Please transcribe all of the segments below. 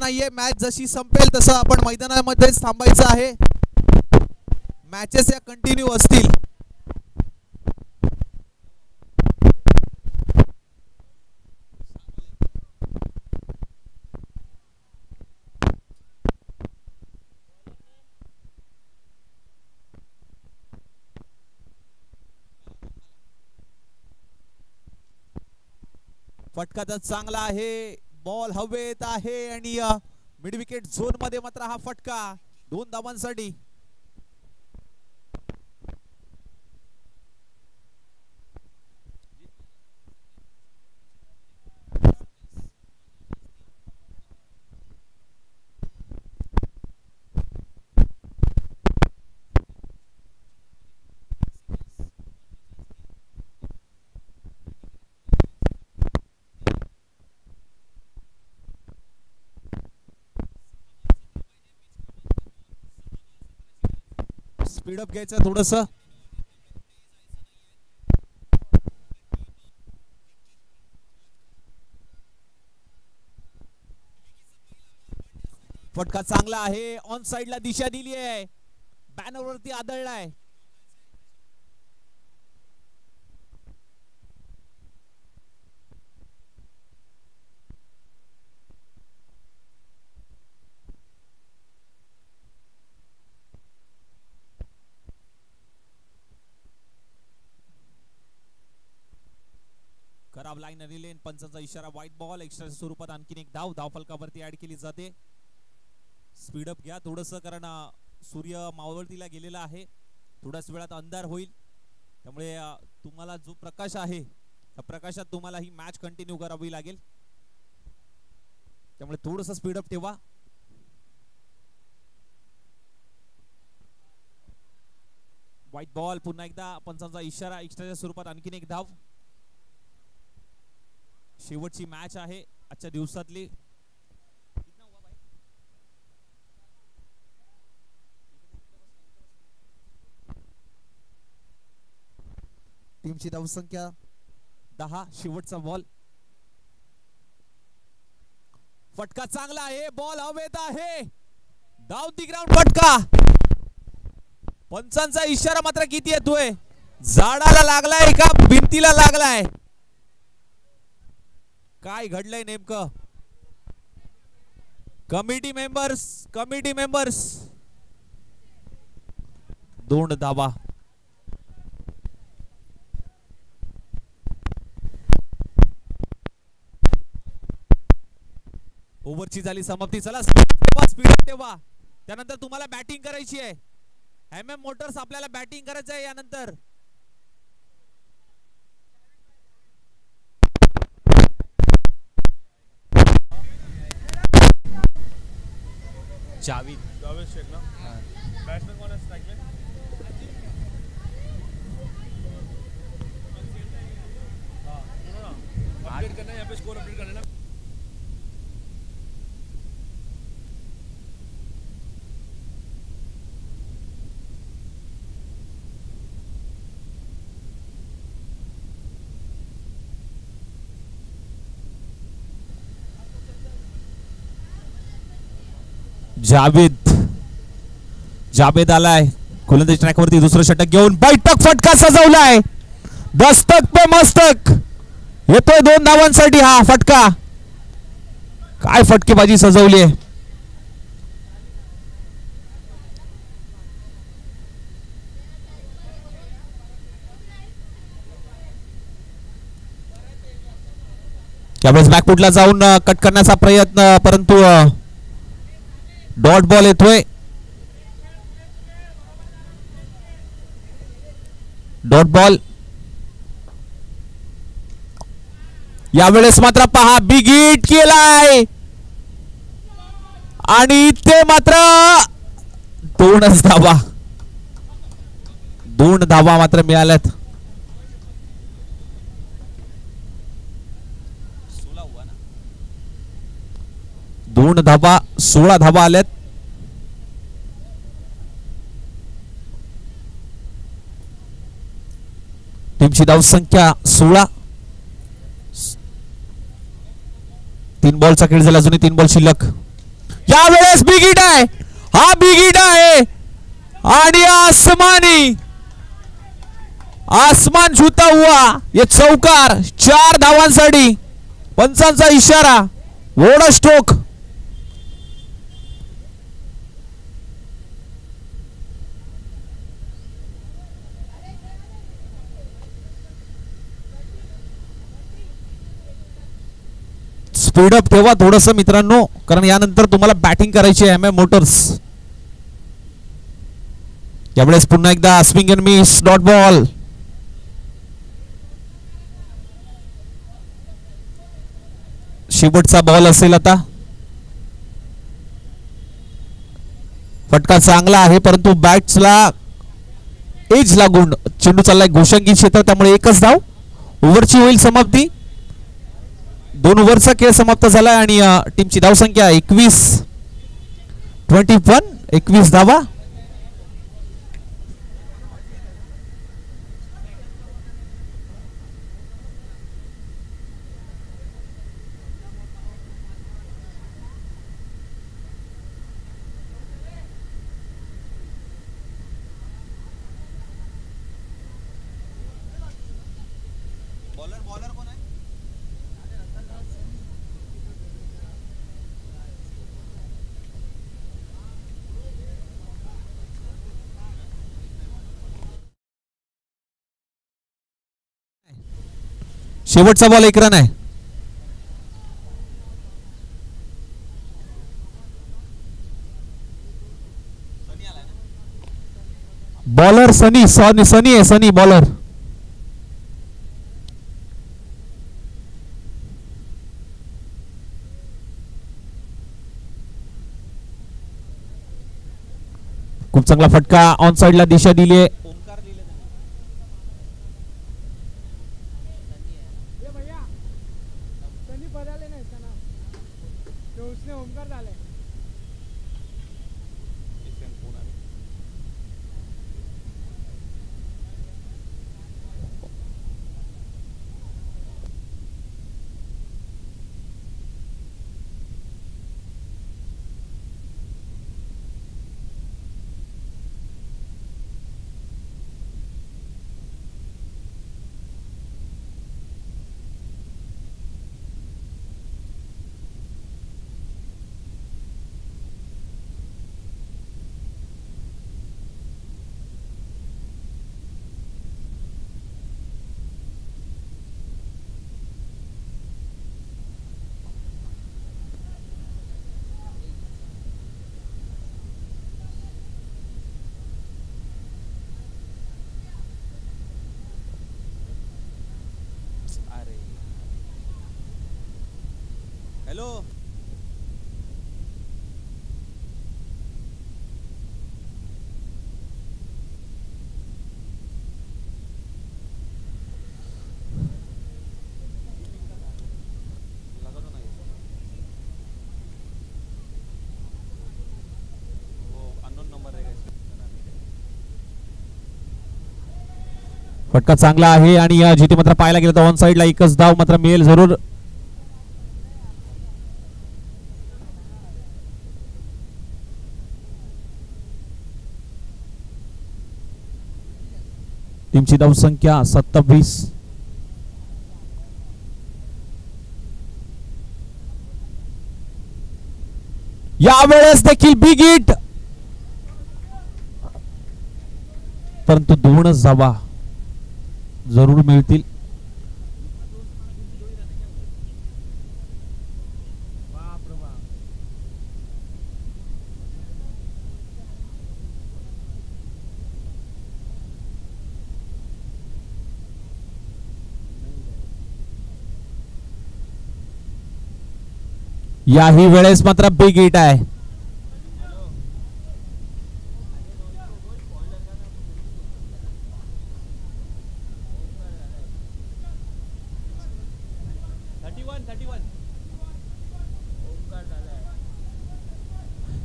नाहीये. मॅच जशी संपेल तसं आपण मैदानामध्येच थांबायचं आहे. मॅचेस या कंटिन्यू असतील. फटका तर चांगला आहे. बॉल हवेत आहे आणि मिड विकेट झोन मध्ये मात्र हा फटका 2 धावांसाठी. स्पीडअप घ्यायचं थोडस. फटका चांगला आहे. ऑन साइडला दिशा दिली आहे. बॅनर वरती आदळलाय. खराब लाईन रिलेन. पंचांचा इशारा. White ball. एक्स्ट्राच्या स्वरूपात आणखीन एक धाव धावफलकावरती ऍड केली जाते. स्पीडअप घ्या थोडस, कारण सूर्य मावळतीला गेलेला आहे. थोड्याच वेळात अंधार होईल, त्यामुळे तुम्हाला जो प्रकाश आहे त्या प्रकाशात तुम्हाला ही मॅच कंटिन्यू करावी लागेल. त्यामुळे थोडस स्पीडअप ठेवा. White ball. पुन्हा एकदा पंचांचा इशारा. एक्स्ट्राच्या स्वरूपात आणखीन एक धाव. शेवटची मॅच आहे आजच्या दिवसातली. टीमची धावसंख्या 10. शेवटचा बॉल. फटका चांगला आहे. बॉल हवेत आहे. डाऊन दी ग्राउंड फटका. पंचांचा इशारा मात्र किती येतोय? झाडाला लागलाय का भिंतीला लागलाय? काय घडलंय नेमकं? कमिटी मेंबर्स 2 धावा. ओव्हरची झाली समाप्ती. चला स्पीड ठेवा. त्यानंतर तुम्हाला बॅटिंग करायची आहे. MM मोटर्स आपल्याला बॅटिंग करायचं आहे यानंतर. जावेद शेख ना. बैट्समैन कौन है स्ट्राइक में? हाँ सुनो ना, अपडेट करना है यहाँ पे, स्कोर अपडेट करना है. जावेद आलाय गोलंदाजी ट्रॅकवरती. दुसरं षटक घेऊन बैठक फटका सजवलाय. दस्तक पे मस्तक येतोय 2 धावांसाठी हा फटका. काय फटकेबाजी सजवली आहे. यावेळेस बॅकफुटला जाऊन कट करण्याचा प्रयत्न, परंतु डॉट बॉल येतोय. Dot ball. यावेळेस मात्र पहा बिग हिट केलाय आणि ते मात्र 2च धावा. 2 धावा मात्र मिळाल्यात. 2 धावा 16 धावा आल्यात. टीमची धावसंख्या 16. 3 बॉलचा खेळ झाला. अजूनही 3 बॉल शिल्लक. यावेळेस बिग हिट आहे, हा बिग हिट आहे आणि आसमान छूता हुआ ये चौकार 4 धावांसाठी. पंचांचा इशारा, वोडा स्ट्रोक. स्पीडअप ठेवा थोडस मित्रांनो, कारण यानंतर तुम्हाला बॅटिंग करायची आहे एम मोटर्स. यावेळेस पुन्हा एकदा swing and miss, dot ball. शेवटचा बॉल असेल आता. फटका चांगला आहे परंतु बॅट्सला एज लागून चेंडू चाललाय घोषंगी क्षेत्र, त्यामुळे एकच धाव. ओव्हरची होईल समाप्ती. 2 ओव्हरचा खेळ समाप्त झाला आणि टीमची धावसंख्या 21 धावा. शेवटचा बॉल 1 रन आहे. बॉलर सनी आहे, सनी बॉलर. खूप चांगला फटका ऑन साइडला दिशा दिली आहे. हॅलो, फटका चांगला आहे आणि जिथे मात्र पाहायला गेलं तर ऑन साइडला एकच धाव मात्र मिळेल जरूर. टीमची धावसंख्या 27. यावेळेस देखील बिग हिट, परंतु 2च धावा जरूर मिळतील. याही वेळेस मात्र बिग हिट आहे.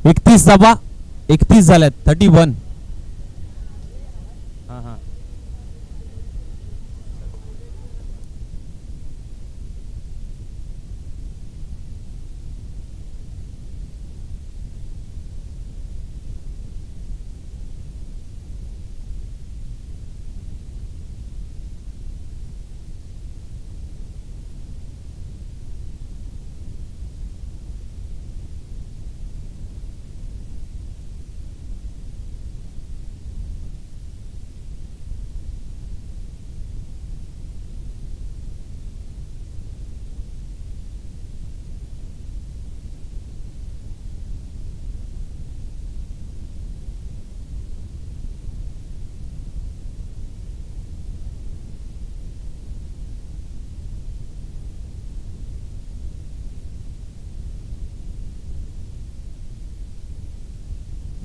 एकतीस धावा 31 झाल्यात. 31.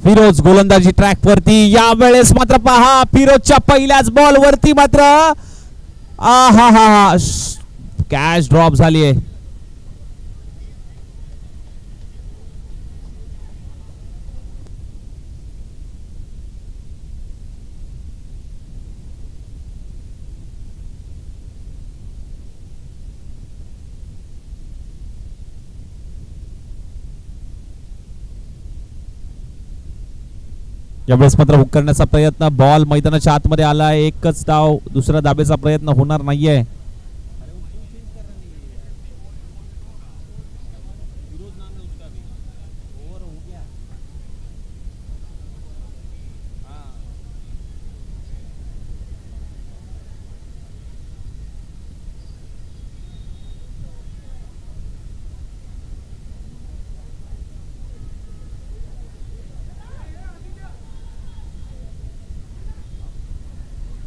फिरोज गोलंदाजी ट्रॅक वरती. यावेळेस मात्र पहा फिरोजच्या पहिल्याच बॉल वरती मात्र हा हा कॅच ड्रॉप झाली आहे. यावेळेस मात्र हुक करण्याचा प्रयत्न. बॉल मैदानाच्या आतमध्ये आला. एकच डाव, दुसऱ्या दाबेचा प्रयत्न होणार नाहीये.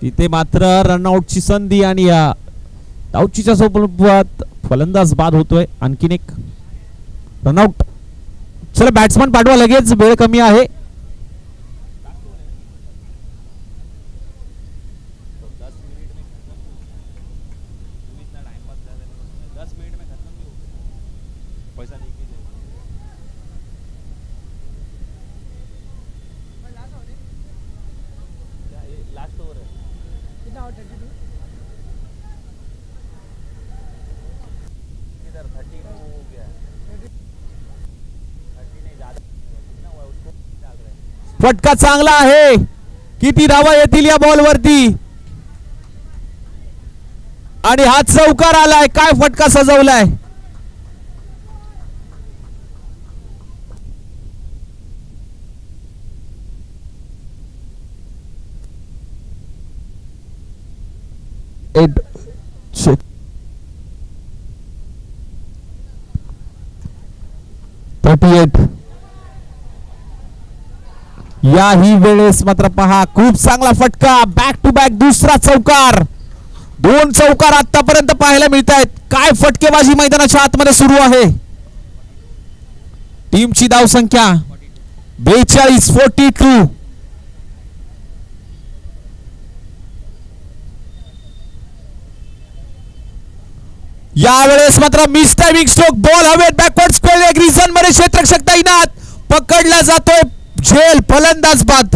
तिथे मात्र रनआउटची संधी आणि या डाऊचीच्या सोबत फलंदाज बाद होतोय. आणखीन एक रनआउट. चला बॅट्समन पाठवा लगेच, वेळ कमी आहे. फटका चांगला आहे. किती धावा येतील या बॉल वरती आणि हा चौकार आलाय. काय फटका सजवलाय. याही वेळेस मात्र पहा खूप चांगला फटका. बॅक टू बॅक दुसरा चौकार. 2 चौकार आतापर्यंत पाहायला मिळत आहेत. काय फटकेबाजी मैदानाच्या आतमध्ये सुरू आहे. टीमची धाव संख्या 42-42. यावेळेस मात्र मिस टायमिंग स्ट्रोक. बॉल हवेत. बॅकवर्ड स्क्वेअर लेग रिझन मध्ये क्षेत्ररक्षक तैनात. पकडला जातोय. झेल. फलंदाज बाद.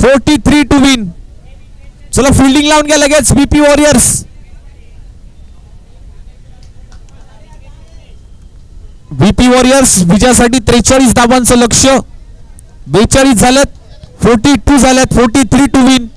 43 टू विन. चला फिल्डिंग लावून घ्या लगेच बीपी वॉरियर्स. बीपी वॉरियर्स विजयासाठी 43 धावांचं लक्ष्य. 42 झालेत. 42 झालेत. 43 टू विन.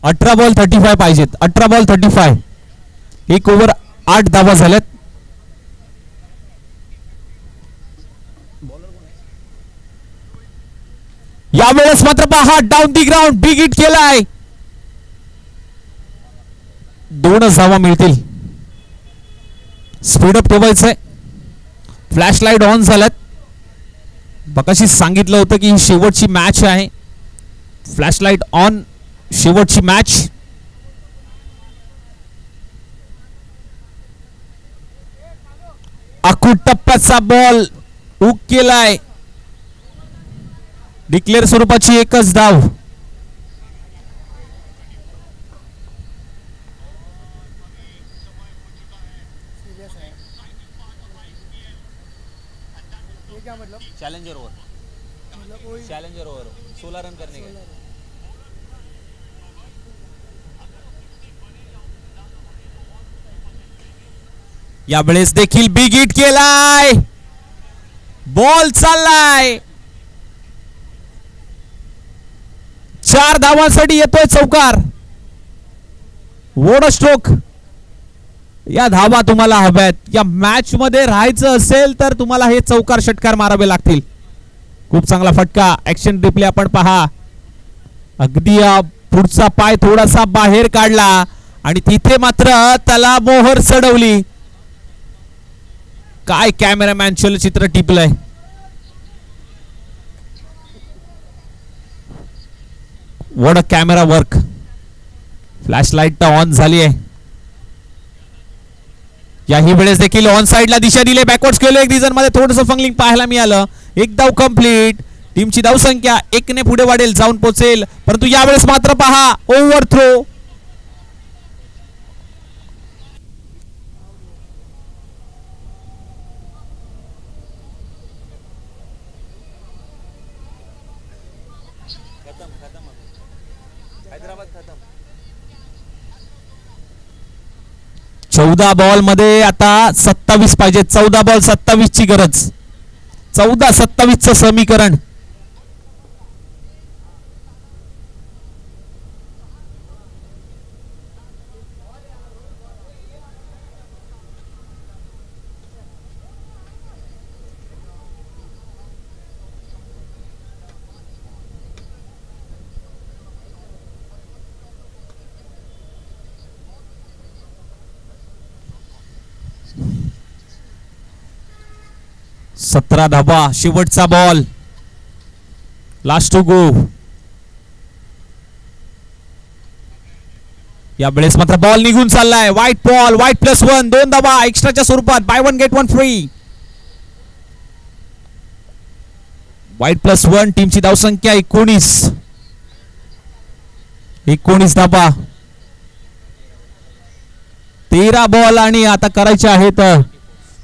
18 बॉल 35 पाहिजेत. 18 बॉल 35. 1 ओव्हर 8 धावा झाल्यात. यावेळेस मात्र पहा down the ground big hit केलाय. 2 धावा मिळतील. स्पीडअप ठेवायचंय. फ्लॅश लाईट ऑन झाल्यात. बकाशी सांगितलं होतं की ही शेवटची मॅच आहे. Flash light on. शेवटची मॅच. अकूट टप्प्याचा बॉल हुक केलाय. डिक्लेअर स्वरूपाची एकच धाव. Challenger over. Challenger over 16 run करने के. यावेळेस देखील बिग हिट केलाय. बॉल चाललाय. 4 धावांसाठी येतोय चौकार. वोड स्ट्रोक. या धावा तुम्हाला हव्यात. या मॅच मध्ये राहायचं असेल तर तुम्हाला हे चौकार षटकार मारावे लागतील. खूप चांगला फटका. ऍक्शन रिप्ले आपण पहा. अगदी पुढचा पाय थोडासा बाहेर काढला आणि तिथे मात्र त्याला मोहर चढवली. काय कॅमेरामॅन चलचित्र टिपलंय. What a camera work. Flash light on झाली आहे. याही वेळेस देखील ऑन साइडला दिशा दिली. बॅकवर्ड केलं. एक रिझन मध्ये थोडंसं फंगलिंग पाहायला मिळालं. एक धाव कंप्लीट. टीमची धावसंख्या 1 ने पुढे वाढेल. जाऊन पोहोचेल. परंतु यावेळेस मात्र पहा ओव्हर थ्रो. हैदराबाद खत्म. 14 बॉल मध्ये आता 27 पाहिजे. 14 बॉल 27 ची गरज. 14-27 चं समीकरण. सतरा धाबा. शेवटचा बॉल. Last to go. यावेळेस मात्र बॉल निघून चाललाय. Wide ball. व्हाईट +1. 2 धाबा एक्स्ट्राच्या स्वरूपात. Buy 1 get 1 free. व्हाईट +1. टीमची धावसंख्या 19. 19 धाबा. 13 बॉल आणि आता करायचे आहेत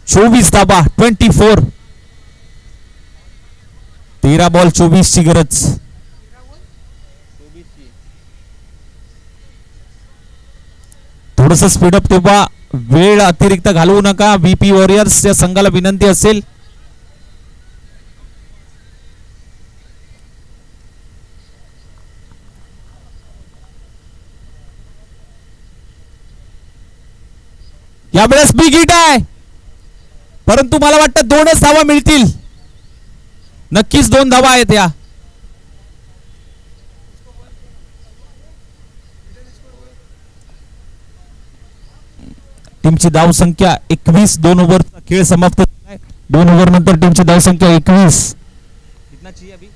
24 धाबा. 24. 13 बॉल 24 ची गरज. थोडस स्पीडअप तेव्हा. वेळ अतिरिक्त घालवू नका. VP वॉरियर्स या संघाला विनंती असेल. यावेळेस बिग हिट आहे. परंतु मला वाटतं 2च धावा मिळतील. नक्कीच 2 धावा आहेत. या टीमची धाव संख्या 21. 2 ओव्हरचा खेळ समाप्त झालाय. 2 ओव्हर नंतर टीमची धाव संख्या 21. कितना चाहिए अभी?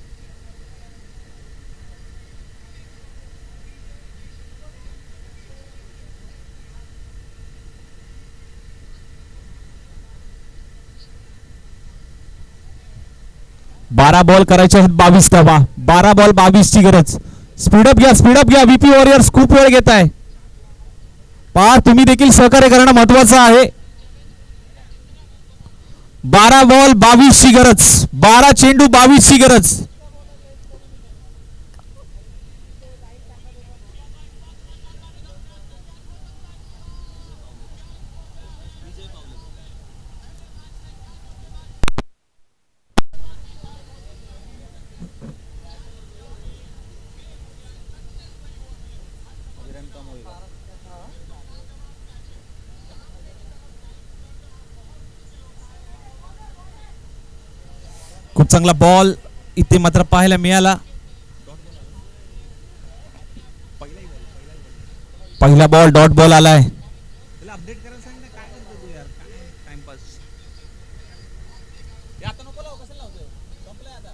बारा बॉल करायचे आहेत. 22 धावा. 12 बॉल 22 ची गरज. स्पीडअप घ्या. स्पीडअप घ्या. VP वॉरियर्स खूप वेळ घेत आहे. पहा तुम्ही देखील सहकार्य करणं महत्वाचं आहे. 12 बॉल 22 ची गरज. 12 चेंडू 22 ची गरज. खूप चांगला बॉल इथे मात्र पाहायला मिळाला. पहिला बॉल डॉट बॉल आलाय. अपडेट करायला सांग ना, काय करतो तू यार, काय टाइमपास. आता नको लावू, कसं लावतोय, संपलंय आता,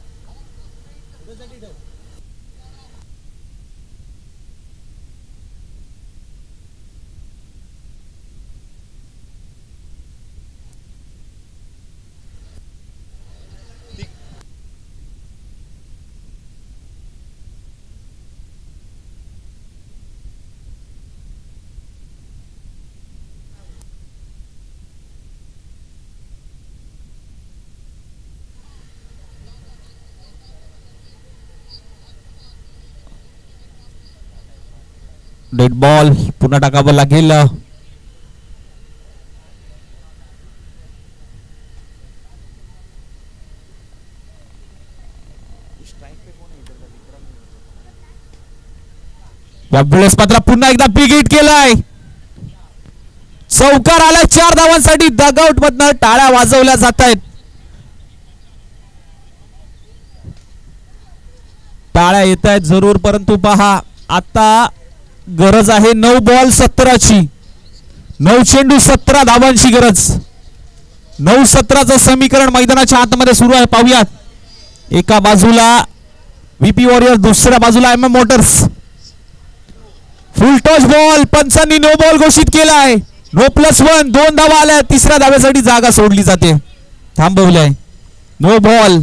उद्यासाठी ठेव. डेड बॉल पुन्हा टाकावं लागेल. यावेळेस मात्र पुन्हा एकदा बिग हिट केलाय. चौकार आलाय 4 धावांसाठी. डगआउट मधनं टाळ्या वाजवल्या जात आहेत. टाळ्या येत आहेत जरूर, परंतु पहा आता गरज आहे 9 बॉल 17ची. 9 चेंडू 17 धावांची गरज. 9-17चं समीकरण मैदानाच्या आतमध्ये सुरू आहे. पाहूयात. एका बाजूला व्हीपी वॉरियर, दुसऱ्या बाजूला MM motors. Full toss ball, पंचांनी नो बॉल घोषित केलाय. नो +1, 2 धावा आल्या. तिसऱ्या धाव्यासाठी जागा सोडली जाते. थांबवलंय. नो बॉल,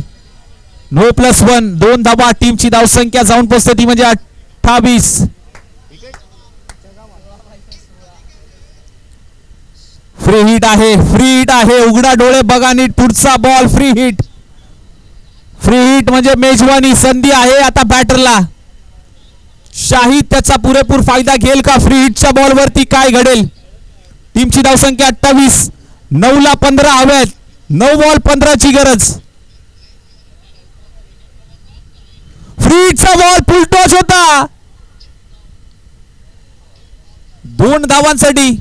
नो +1, 2 धावा. टीमची धावसंख्या जाऊन पोहोचते ती म्हणजे 28. फ्री हिट आहे, फ्री हिट आहे. उघडा डोळे बघा नीट. पुढचा ball free hit. Free hit म्हणजे मेजवानी. संधी आहे आता बॅटरला. शाहिद त्याचा पुरेपूर फायदा घेईल का? फ्री हिटच्या बॉलवरती काय घडेल? टीमची धावसंख्या 28. 9ला 15 हव्यात. 9 बॉल 15ची गरज. फ्री हिटचा बॉल फुल टॉस होता. 2 धावांसाठी.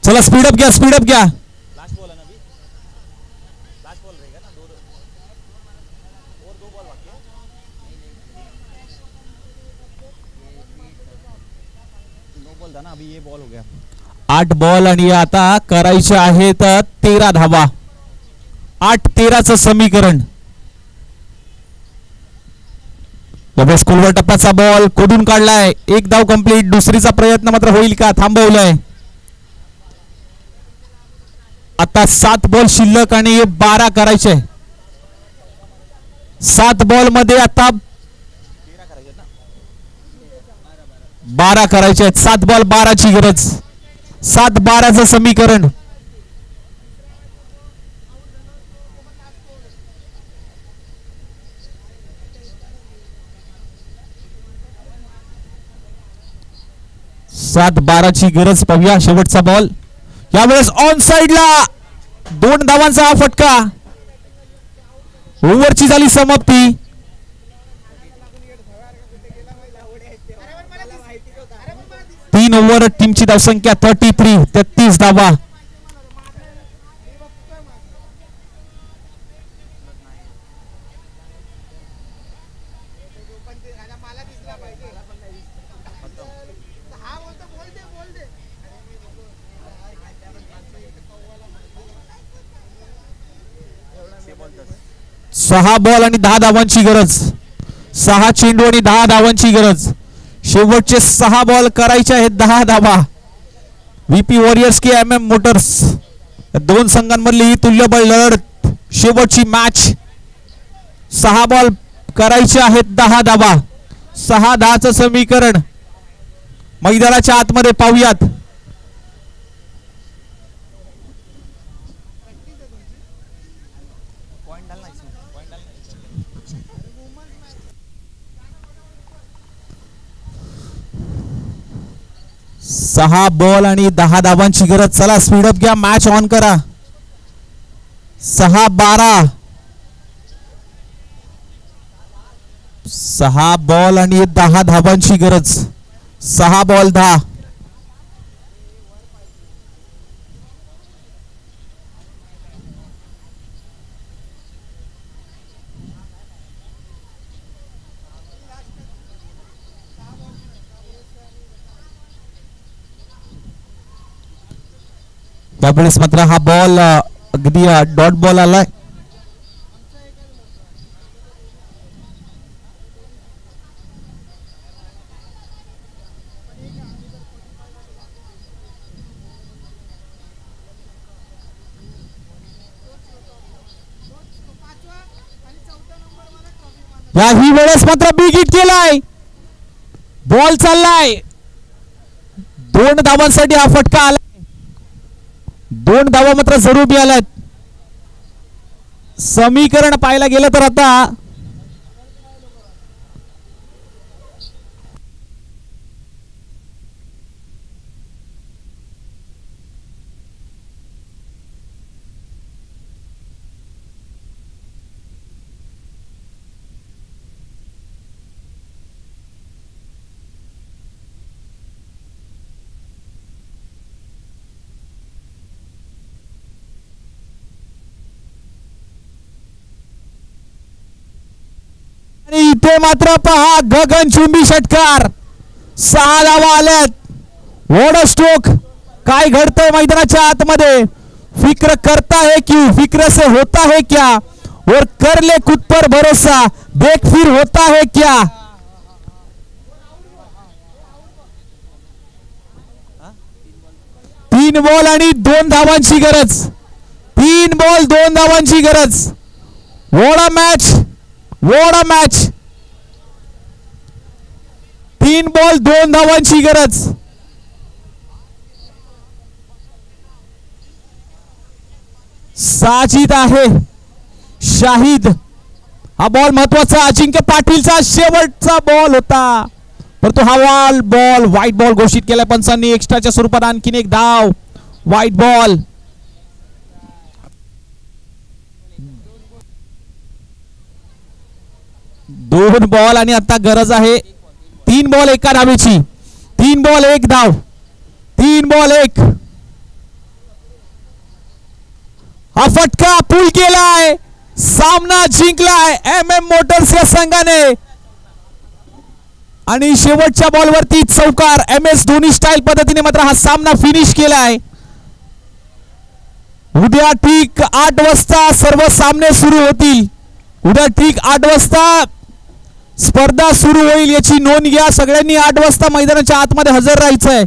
चला स्पीडअप घ्या, स्पीडअप घ्या. लास्ट बॉल है ना, अभी लास्ट बॉल रहेगा ना, 2 और 2 बॉल बाकी है. 9 बॉल था ना, अभी ये बॉल हो गया. 8 बॉल आणि आता करायचे आहेत 13 धावा. 8-13चं समीकरण. स्कूलवर टप्प्याचा बॉल कोडून काढलाय. 1 धाव कंप्लीट. दुसरीचा प्रयत्न मात्र होईल का? थांबवलाय. आता 7 बॉल शिल्लक आणि 12 करायचे. 7 बॉल मध्ये आता 12 करायचे आहेत. 7 बॉल 12ची गरज. 7-12चं समीकरण. सात 12ची गरज. पाहूया शेवटचा बॉल. यावेळेस ऑन साइडला 2 धावांचा हा फटका. ओव्हरची झाली समाप्ती. 3 ओव्हर. टीमची धावसंख्या 33. 33 धावा. सहा बॉल आणि 10 धावांची गरज. 6 चेंडू आणि 10 धावांची गरज. शेवटचे 6 बॉल करायचे आहेत 10 धावा. व्हीपी वॉरियर्स की MM मोटर्स, दोन संघांमधली ही तुल्यबळ लढत. शेवटची मॅच. 6 बॉल करायचे आहेत 10 धावा. 6-10चं समीकरण मैदानाच्या आतमध्ये पाहूयात. सहा बॉल आणि 10 धावांची गरज. चला स्पीडअप घ्या, मॅच ऑन करा. 6-12. 6 बॉल आणि 10 धावांची गरज. 6 बॉल 10. त्यावेळेस मात्र हा बॉल अगदी डॉट बॉल आलाय. याही वेळेस मात्र बिग हिट केलाय. बॉल चाललाय. 2 धावांसाठी हा फटका आला. 2 धावा मात्र जरूर मिळाल्यात. समीकरण पाहायला गेलं तर आता आणि इथे मात्र पहा गगनचुंबी षटकार. 6 धावा आल्यात. What a stroke. काय घडतंय मैदानाच्या आतमध्ये. फिक्र करता है क्यों, फिक्र से होता है क्या, और कर ले खुद पर भरोसा, देख फिर होता है क्या. तीन बॉल आणि 2 धावांची गरज. 3 बॉल 2 धावांची गरज. What a match, what a match. 3 ball 2 धावांची गरज. साजिद आहे शाहिद. हा बॉल महत्वाचा. अजिंक्य पाटीलचा शेवटचा बॉल होता, परंतु हा बॉल व्हाईट बॉल घोषित केलाय पंचांनी. एक्स्ट्राच्या स्वरूपात आणखीन एक धाव. White ball. दोन बॉल आणि आता गरज आहे 3 बॉल 1 धावेची. 3 बॉल 1 धाव. 3 बॉल 1. हा फटका पूल केलाय. सामना जिंकलाय MM मोटर्स या संघाने. आणि शेवटच्या बॉलवरती चौकार. MS धोनी स्टाईल पद्धतीने मात्र हा सामना फिनिश केलाय. उद्या ठीक 8 वाजता सर्व सामने सुरू होतील. उद्या ठीक 8 वाजता स्पर्धा सुरू होईल याची नोंद घ्या. सगळ्यांनी 8 वाजता मैदानाच्या आतमध्ये हजर राहायचंय.